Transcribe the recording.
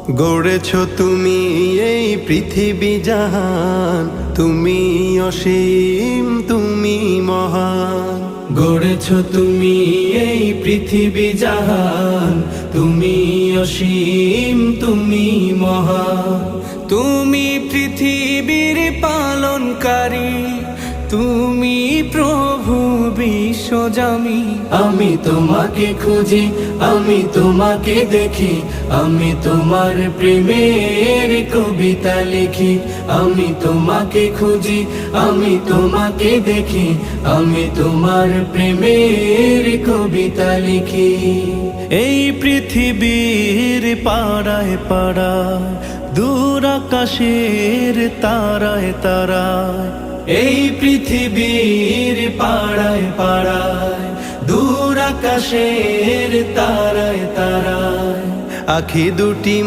গড়েছ তুমি এই পৃথিবী জাহান, তুমি অসীম তুমি মহান। গড়েছ তুমি এই পৃথিবী জাহান, তুমি অসীম তুমি মহান। তুমি পৃথিবীর পালনকারী, তুমি প্রভু বিশ্বজামি। আমি তোমাকে খুঁজি, আমি তোমাকে দেখি, আমি তোমার প্রেমের কবিতা লিখি। আমি তোমাকে খুঁজি, আমি তোমাকে দেখি, আমি তোমার প্রেমের কবিতা লিখি। এই পৃথিবীর পাড়ায় পাড়ায়, দূর আকাশের তারায় তারায়, এই পৃথিবীর পাড়ায় পাড়ায়, দূর আকাশের তারায় তারায়, আখি দুটি